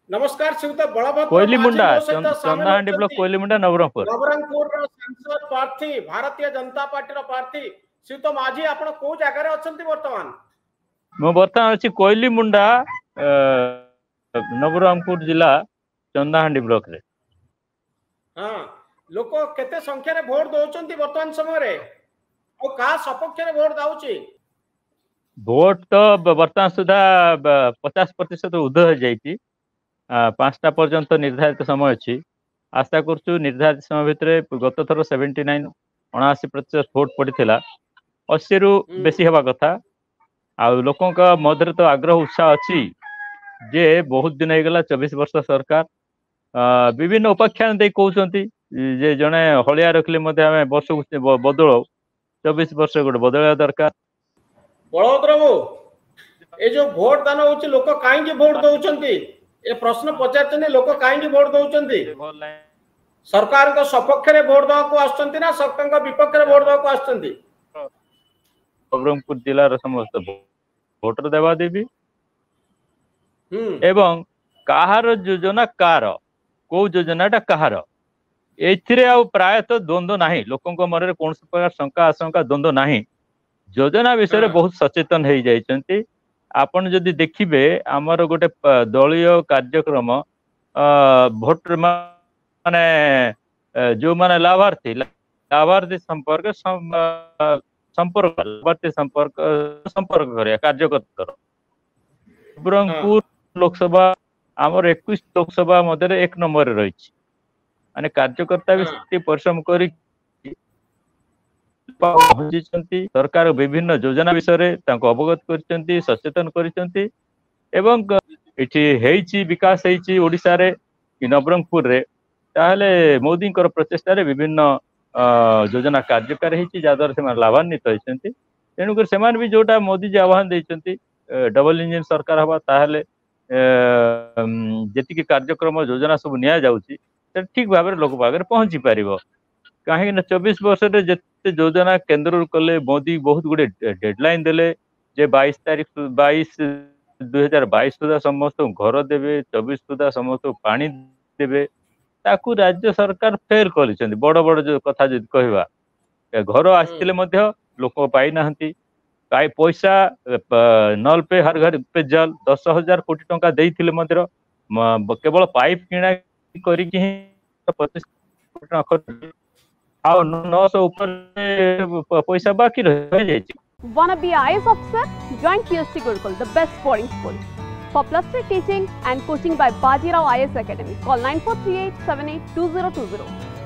नमस्कार श्रीयुत बलभद्र कोयली माझी मुंडा मो सहित सामिल चंदाहांडी ब्लॉक होती कोयली मुंडा नवरंगपुर नवरंगपुर सांसद प्रार्थी भारतीय जनता पार्टी प्रार्थी श्रीयुत माझी आपण को जगह अछंती वर्तमान मु बर्तमान अच्छी कोयली मुंडा नवरंगपुर जिला चंदाहांडी ब्लॉक रे। हाँ लोक केते संख्या रे वोट दौरान वर्तमान समय रे और का सपक्ष रे वोट दाउची भोट तो वर्तमान सुधा 50% उर्ध्व हो जाइए। 5टा पर्यंत निर्धारित समय अच्छी आशा करूँ निर्धारित समय भितर गत थर 79 79% भोट पड़ा 80 रु बेसी हवा कथा आ लोकों का मध्य तो आग्रह उत्साह अच्छी जे बहुत दिन होगला 24 वर्ष सरकार विभिन्न उपाख्यान दे कहते जे जड़े हलिया रखिले वर्ष बदल 24 वर्ष गोटे बदल दरकार। बलभद्र बाबू ये जो भोट दान होची लोक काहे भोट दउचंती ए प्रश्न पचारचंती लोक काहे भोट दउचंती सरकार को सपक्ष रे वोट दवा को आछंती ना सरकार को विपक्ष रे वोट दवा को आछंती नवरंगपुर जिलार समस्त भोटर देवा देवी एवं कहार योजना कार को योजनाटा कहार एथिरे आ प्रायतः द्वंद्व नाही लोकों मन कौन प्रकार शंका आशंका द्वंद्व नाही योजना विषय रे बहुत सचेतन हो जाइछंती। आपण जदि देखिबे आमर गोटे दलीय कार्यक्रम भोटर माने जो माने लाभार्थी संपर्क संपर्क करे कार्यकर्ता नवरंगपुर लोकसभा आमर 21 लोकसभा मध्य 1 नंबर रही माने कार्यकर्ता भी परिश्रम करी पहुंची सरकार विभिन्न योजना विषय अवगत कर सचेतन कर विकास ओडिशा रे नवरंगपुर रे ताहले मोदी प्रचेषा विभिन्न योजना कार्यकारी जहाद्वारा से लाभान्वित होती तेणुक से भी जोटा मोदी जी आह्वान देते डबल इंजिन सरकार हवा ताहले जी कार्यक्रम योजना सब नि ठीक भाव लोक पाखे पहुंची पार कहीं 24 वर्ष जिते योजना केंद्र कले मोदी बहुत गुड़े डेडलाइन देले जे 22 तारीख 2022 सुधा समस्त घर देवे 24 सुधा समस्त पानी देवे ताकू राज्य सरकार फेर कर बड़ बड़ जो कथा जो कहवा घर आसते लोक पाई ना पैसा नल पे हर घर पे जल 10,000 कोटी टंका देइथिले केवल पाइप किणा करी 25 कोटी टंका और 900 ऊपर पैसा बाकी रह जाइए। Wanna be IAS officer? Join PSC Gurukul, the best boarding school. For +3 teaching and coaching by Bajirao IAS Academy, call 9438 782020.